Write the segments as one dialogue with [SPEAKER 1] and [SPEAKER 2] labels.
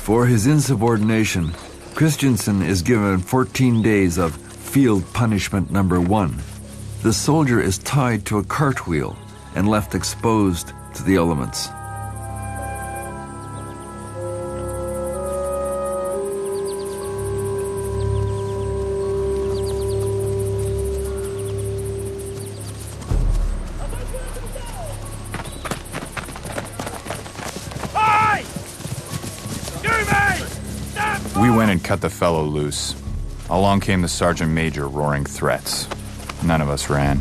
[SPEAKER 1] For his insubordination, Christensen is given 14 days of field punishment number 1. The soldier is tied to a cartwheel and left exposed to the elements.
[SPEAKER 2] We went and cut the fellow loose. Along came the sergeant major roaring threats. None of us ran.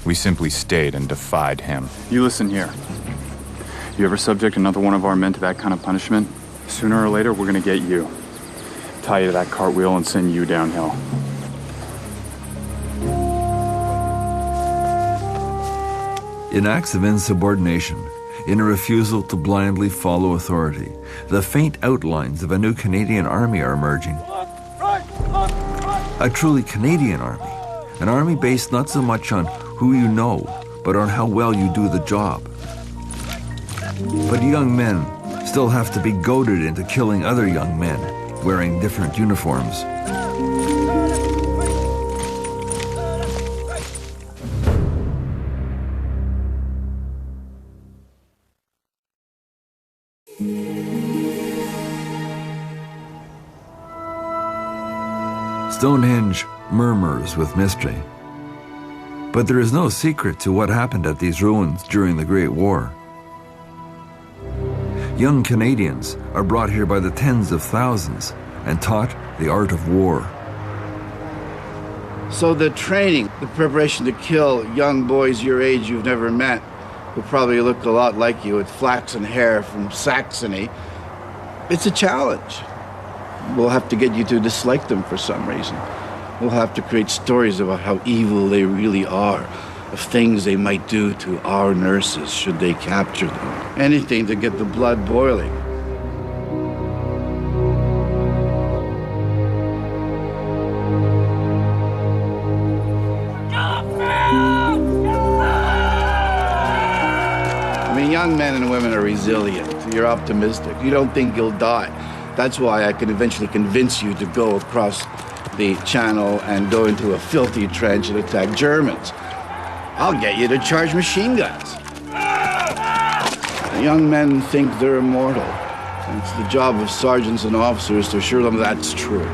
[SPEAKER 2] We simply stayed and defied him. You listen here. You ever subject another one of our men to that kind of punishment, sooner or later we're gonna get you. Tie you to that cartwheel and send you downhill.
[SPEAKER 1] In acts of insubordination, in a refusal to blindly follow authority, the faint outlines of a new Canadian army are emerging. A truly Canadian army, an army based not so much on who you know, but on how well you do the job. But young men still have to be goaded into killing other young men wearing different uniforms. Stonehenge murmurs with mystery. But there is no secret to what happened at these ruins during the Great War. Young Canadians are brought here by the tens of thousands and taught the art of war.
[SPEAKER 3] So the training, the preparation to kill young boys your age you've never met, who probably look a lot like you with flaxen hair from Saxony, it's a challenge. We'll have to get you to dislike them for some reason. We'll have to create stories about how evil they really are, of things they might do to our nurses should they capture them. Anything to get the blood boiling. I mean, young men and women are resilient. You're optimistic. You don't think you'll die. That's why I can eventually convince you to go across the channel and go into a filthy trench and attack Germans. I'll get you to charge machine guns. Young men think they're immortal. And it's the job of sergeants and officers to assure them that's true.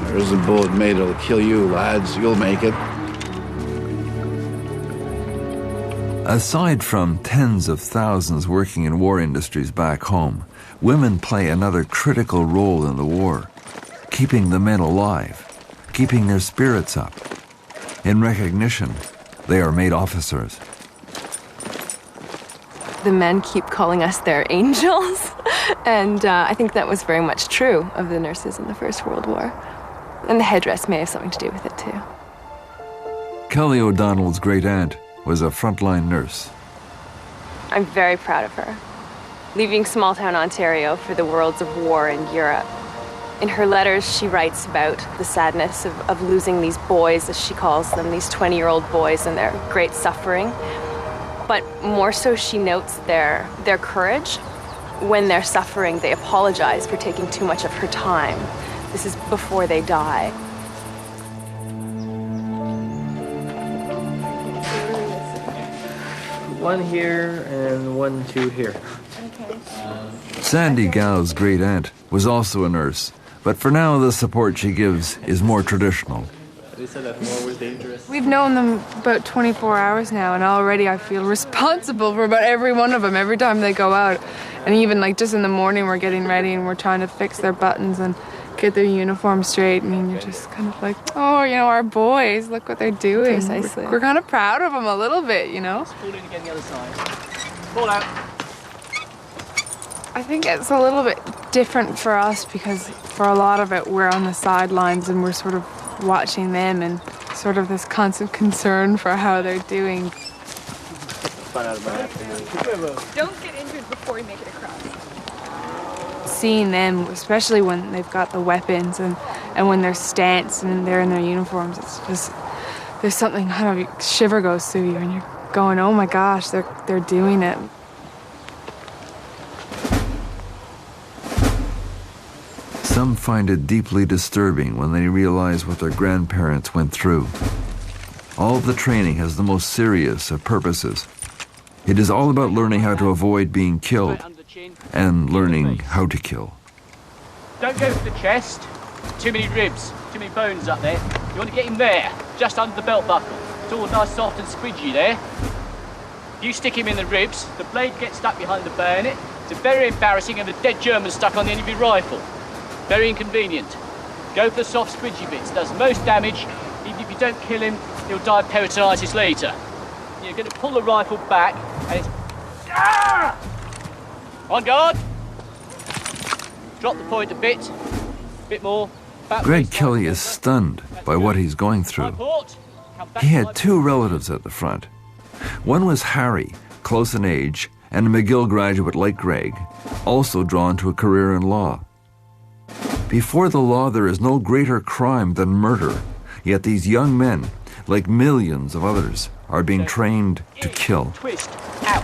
[SPEAKER 3] There isn't a bullet made that'll kill you, lads. You'll make it.
[SPEAKER 1] Aside from tens of thousands working in war industries back home, women play another critical role in the war, keeping the men alive, keeping their spirits up. In recognition, they are made officers.
[SPEAKER 4] The men keep calling us their angels, and I think that was very much true of the nurses in the First World War. And the headdress may have something to do with it, too.
[SPEAKER 1] Kelly O'Donnell's great-aunt was a frontline nurse.
[SPEAKER 4] I'm very proud of her, leaving small-town Ontario for the worlds of war in Europe. In her letters, she writes about the sadness of losing these boys, as she calls them, these 20-year-old boys, and their great suffering. But more so, she notes their courage. When they're suffering, they apologize for taking too much of her time. This is before they die.
[SPEAKER 5] One here and 1, 2 here.
[SPEAKER 4] Okay.
[SPEAKER 1] Sandy Gow's great-aunt was also a nurse, but for now the support she gives is more traditional.
[SPEAKER 5] They said that war was dangerous.
[SPEAKER 6] We've known them about 24 hours now, and already I feel responsible for about every one of them every time they go out. And even like just in the morning we're getting ready and we're trying to fix their buttons and get their uniform straight. I mean, you're just kind of like, oh, you know, our boys, look what they're doing.
[SPEAKER 4] Precisely.
[SPEAKER 6] We're kind of proud of them a little bit, you know?
[SPEAKER 5] Just pull in again the other side. Pull out.
[SPEAKER 6] I think it's a little bit different for us because for a lot of it we're on the sidelines and we're sort of watching them and sort of this constant concern for how they're doing.
[SPEAKER 5] Find out about it.
[SPEAKER 6] Don't get injured before you make it across. Seeing them, especially when they've got the weapons and when they're stanced and they're in their uniforms, it's just, there's something kind of shiver goes through you and you're going, oh my gosh, they're doing it.
[SPEAKER 1] Some find it deeply disturbing when they realize what their grandparents went through. All of the training has the most serious of purposes. It is all about learning how to avoid being killed and learning how to kill.
[SPEAKER 5] Don't go for the chest. Too many ribs, too many bones up there. You want to get him there, just under the belt buckle. It's all nice, soft and squidgy there. You stick him in the ribs, the blade gets stuck behind the bayonet. It's very embarrassing and the dead German's stuck on the end of your rifle. Very inconvenient. Go for the soft squidgy bits, does most damage. Even if you don't kill him, he'll die of peritonitis later. You're going to pull the rifle back and it's... Ah! On guard. Drop the point a bit more.
[SPEAKER 1] Greg Kelly is stunned by what he's going through. He had two relatives at the front. One was Harry, close in age, and a McGill graduate like Greg, also drawn to a career in law. Before the law, there is no greater crime than murder, yet these young men, like millions of others, are being trained to kill.
[SPEAKER 5] Twist out.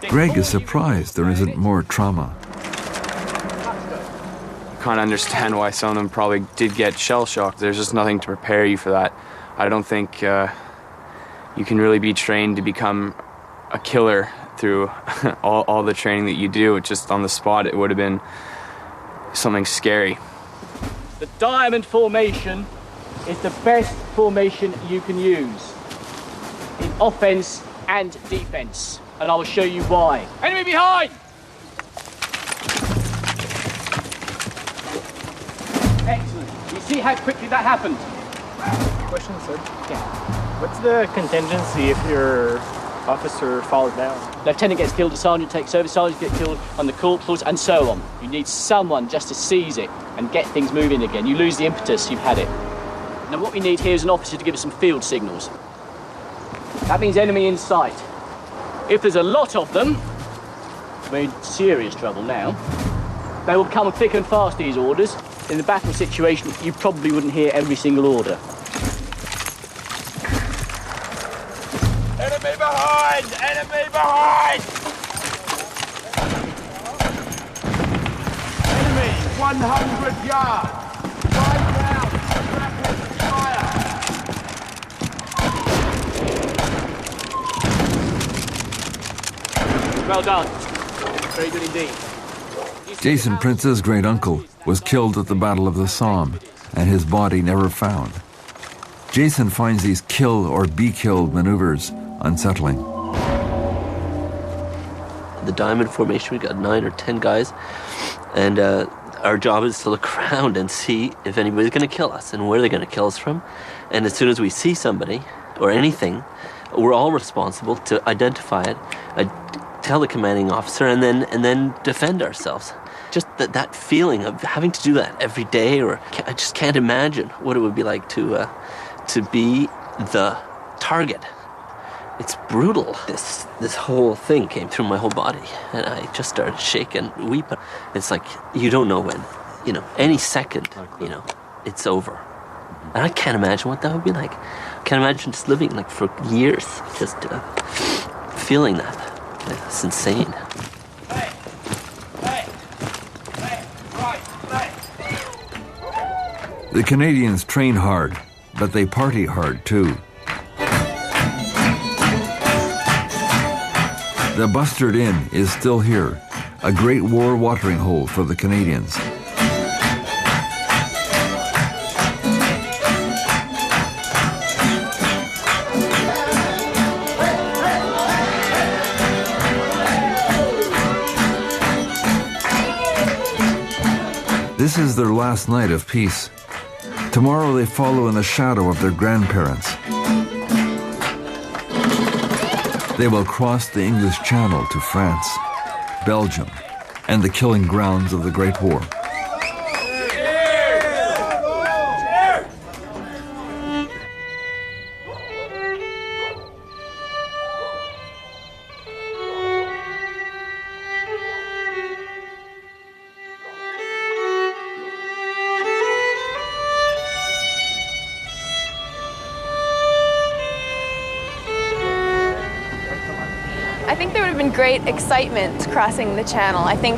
[SPEAKER 1] Greg is surprised there isn't more trauma.
[SPEAKER 7] Can't understand why some of them probably did get shell shocked. There's just nothing to prepare you for that. I don't think you can really be trained to become a killer through all the training that you do. Just on the spot, it would have been something scary.
[SPEAKER 5] The diamond formation is the best formation you can use in offense and defense, and I will show you why. Enemy behind! Excellent. You see how quickly that happened?
[SPEAKER 8] Question, sir.
[SPEAKER 5] Yeah.
[SPEAKER 8] What's the contingency if your officer falls down?
[SPEAKER 5] Lieutenant gets killed, a sergeant takes over, sergeants get killed, and the corporals, and so on. You need someone just to seize it and get things moving again. You lose the impetus, you've had it. Now what we need here is an officer to give us some field signals. That means enemy in sight. If there's a lot of them, we're in serious trouble now. They will come thick and fast, these orders. In the battle situation, you probably wouldn't hear every single order.
[SPEAKER 9] Enemy behind! Enemy behind! Enemy 100 yards! 5 rounds! Rapid fire!
[SPEAKER 5] Well done. Very good indeed.
[SPEAKER 1] Jason Prince's great uncle was killed at the Battle of the Somme, and his body never found. Jason finds these kill or be killed maneuvers unsettling.
[SPEAKER 10] The diamond formation, we got 9 or 10 guys, and our job is to look around and see if anybody's going to kill us and where they're going to kill us from. And as soon as we see somebody or anything, we're all responsible to identify it, tell the commanding officer, and then defend ourselves. Just that feeling of having to do that every day, or I just can't imagine what it would be like to be the target. It's brutal. This whole thing came through my whole body, and I just started shaking, weeping. It's like you don't know when, any second, it's over. And I can't imagine what that would be like. I can't imagine just living like for years, just feeling that. It's insane.
[SPEAKER 1] The Canadians train hard, but they party hard too. The Bustard Inn is still here, a great war watering hole for the Canadians. This is their last night of peace. Tomorrow they follow in the shadow of their grandparents. They will cross the English Channel to France, Belgium, and the killing grounds of the Great War.
[SPEAKER 4] I think there would have been great excitement crossing the channel. I think